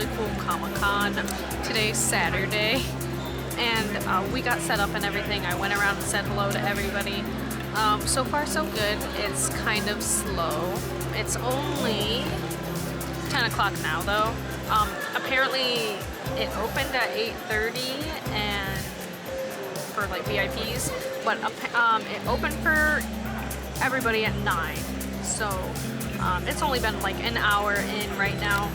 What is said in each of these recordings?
really cool Comic-Con. Today's Saturday, and we got set up and everything. I went around and said hello to everybody. So far so good. It's kind of slow. It's only 10 o'clock now though. Apparently it opened at 8:30 and for like VIPs, but it opened for everybody at 9. So it's only been like an hour in right now.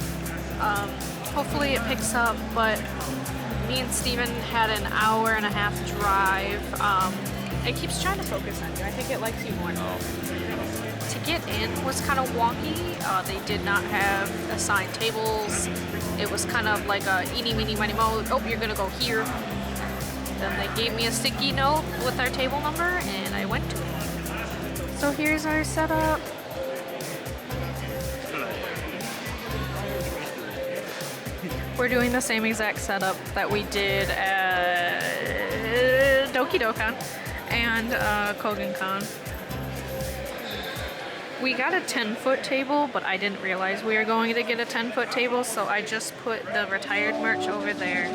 Hopefully it picks up, but me and Steven had an hour and a half drive. It keeps trying to focus on you. I think it likes you more. To get in was kind of wonky. They did not have assigned tables. It was kind of like a eeny, meeny, miny, mo. Oh, you're gonna go here. Then they gave me a sticky note with our table number, and I went to it. So here's our setup. We're doing the same exact setup that we did at Doki Dokkan and Kogan Con. We got a 10-foot table, but I didn't realize we were going to get a 10-foot table, so I just put the retired merch over there,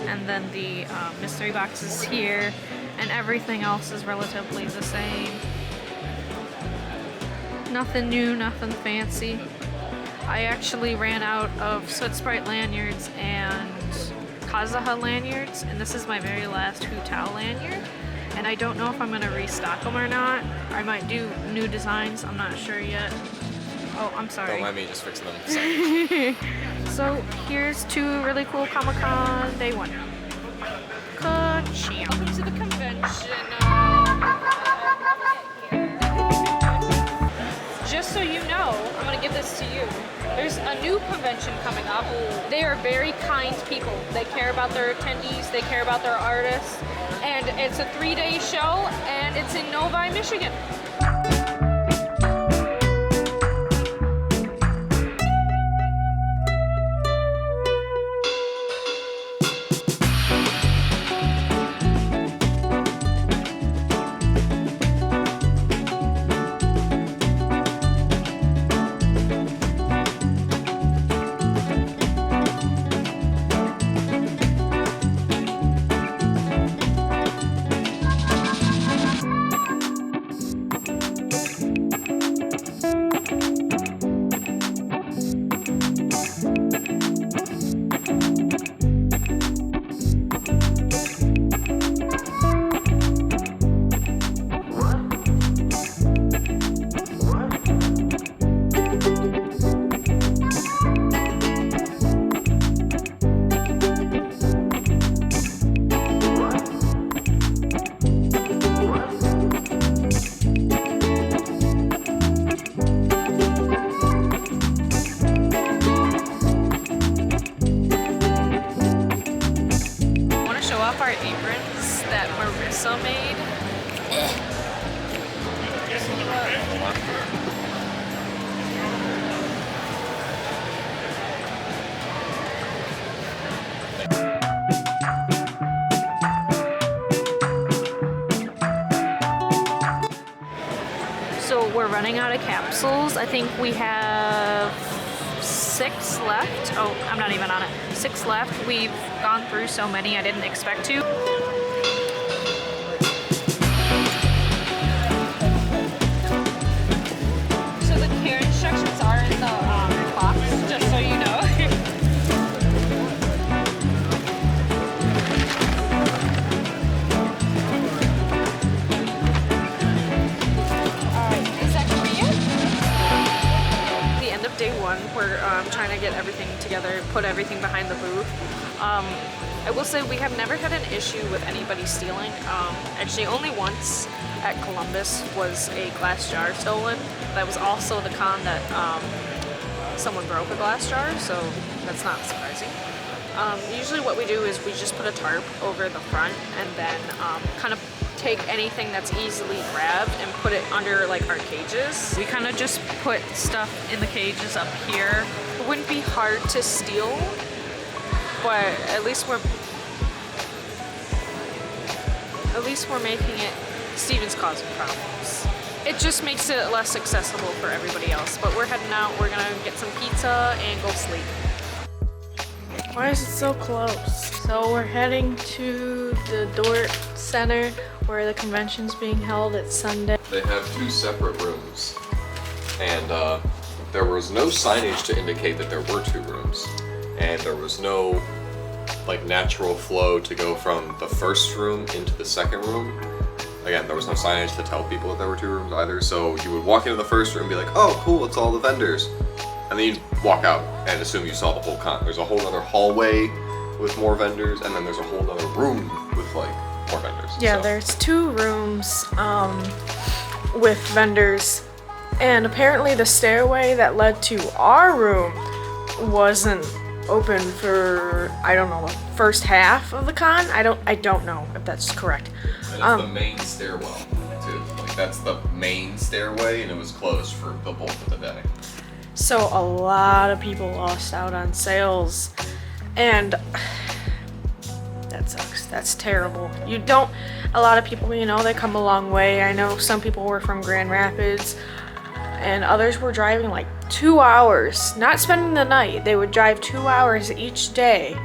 and then the mystery boxes here, and everything else is relatively the same. Nothing new, nothing fancy. I actually ran out of Soot Sprite lanyards and Kazuha lanyards, and this is my very last Hu Tao lanyard. And I don't know if I'm going to restock them or not. I might do new designs, I'm not sure yet. Oh, I'm sorry. Don't mind me just fixing them. Sorry. So here's two really cool Comic-Con Day 1. Ka-ching. Welcome to the convention. Just so you know, I'm going to give this to you. There's a new convention coming up. They are very kind people. They care about their attendees, they care about their artists. And it's a 3-day show, and it's in Novi, Michigan. Our aprons that Marissa made. So we're running out of capsules. I think we have 6 left. Oh, I'm not even on it. 6 left. We've gone through so many I didn't expect to. So the care instructions are in the box, just so you know. Is that for you? The end of day 1, we're trying to get everything together, put everything behind the booth. I will say we have never had an issue with anybody stealing. Actually, only once at Columbus was a glass jar stolen. That was also the con that someone broke a glass jar, so that's not surprising. Usually what we do is we just put a tarp over the front and then kind of take anything that's easily grabbed and put it under like our cages. We kind of just put stuff in the cages up here. It wouldn't be hard to steal, but at least we're making it Steven's causing problems. It just makes it less accessible for everybody else. But we're heading out, we're gonna get some pizza and go sleep. Why is it so close? So we're heading to the Dort Center where the convention's being held. It's Sunday. They have 2 separate rooms, and there was no signage to indicate that there were 2 rooms, and there was no like natural flow to go from the first room into the second room. Again, there was no signage to tell people that there were 2 rooms either, so you would walk into the first room and be like, oh cool, it's all the vendors. And then you'd walk out and assume you saw the whole con. There's a whole other hallway with more vendors, and then there's a whole other room with like more vendors. Yeah, so. there's 2 rooms with vendors, and apparently the stairway that led to our room wasn't open for, I don't know, the first half of the con. I don't know if that's correct. And it's the main stairwell too. Like that's the main stairway, and it was closed for the bulk of the day. So a lot of people lost out on sales, and that sucks. That's terrible. A lot of people, you know, they come a long way. I know some people were from Grand Rapids, and others were driving like 2 hours, not spending the night. They would drive 2 hours each day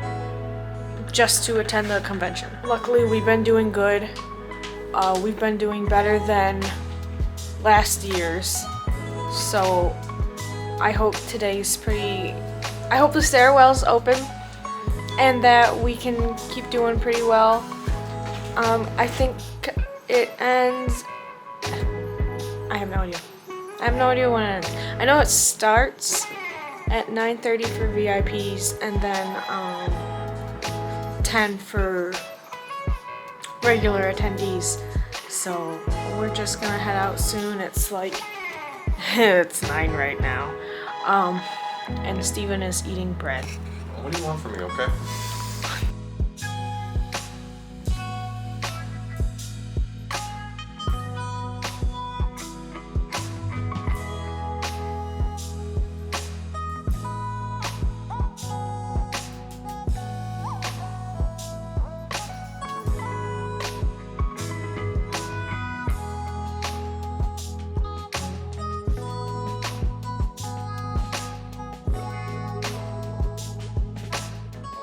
just to attend the convention. Luckily, we've been doing good. We've been doing better than last year's, so I hope I hope the stairwell's open and that we can keep doing pretty well. I think it ends, I have no idea. I have no idea when it ends. I know it starts at 9:30 for VIPs and then 10 for regular attendees. So we're just gonna head out soon. It's like, it's 9 right now. And Steven is eating bread. What do you want from me, okay?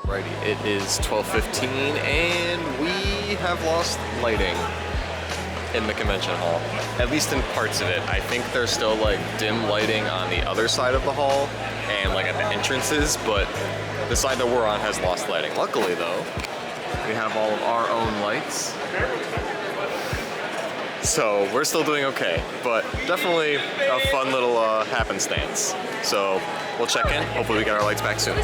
Alrighty, it is 12:15 and we have lost lighting in the convention hall. At least in parts of it. I think there's still like dim lighting on the other side of the hall and like at the entrances, but the side that we're on has lost lighting. Luckily though, we have all of our own lights. So we're still doing okay, but definitely a fun little happenstance. So we'll check in, hopefully we get our lights back soon.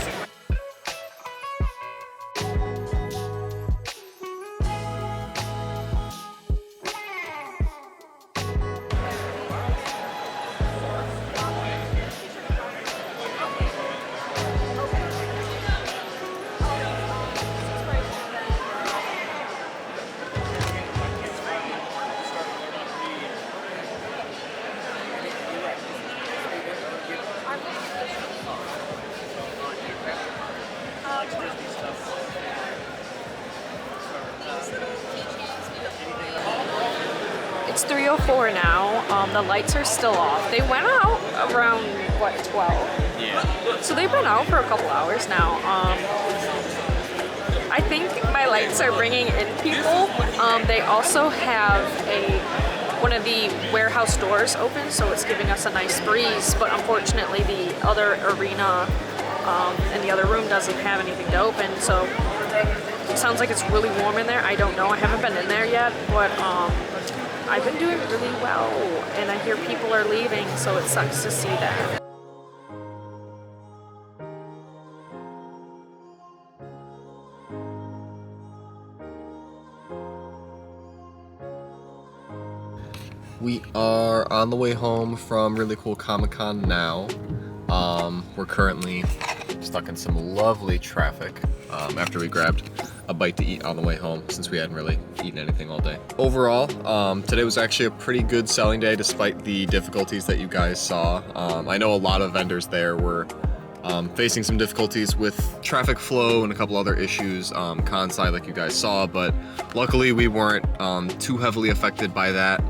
It's 3:04 now. The lights are still off. They went out around, what, 12? Yeah. So they've been out for a couple hours now. I think my lights are bringing in people. They also have one of the warehouse doors open, so it's giving us a nice breeze, but unfortunately the other arena and the other room doesn't have anything to open, so it sounds like it's really warm in there. I don't know, I haven't been in there yet, but I've been doing really well, and I hear people are leaving, so it sucks to see that. We are on the way home from Really Cool Comic-Con now. We're currently stuck in some lovely traffic after we grabbed a bite to eat on the way home since we hadn't really eaten anything all day. Overall, today was actually a pretty good selling day despite the difficulties that you guys saw. I know a lot of vendors there were facing some difficulties with traffic flow and a couple other issues con side like you guys saw, but luckily we weren't too heavily affected by that.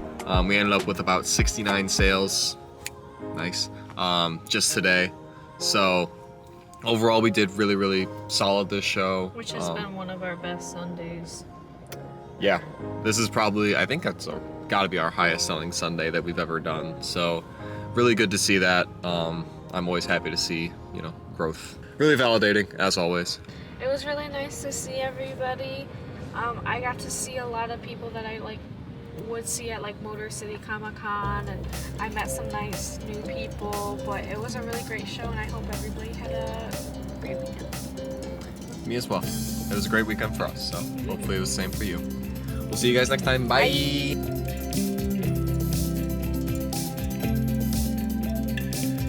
We ended up with about 69 sales, nice, just today. So overall, we did really solid this show. Which has been one of our best Sundays. Yeah, this is probably, I think that's got to be our highest selling Sunday that we've ever done. So really good to see that. I'm always happy to see, you know, growth. Really validating, as always. It was really nice to see everybody. I got to see a lot of people that I would see at Motor City Comic Con, and I met some nice new people, but it was a really great show, and I hope everybody had a great weekend. Me as well. It was a great weekend for us, so hopefully it was the same for you. We'll see you guys next time. Bye.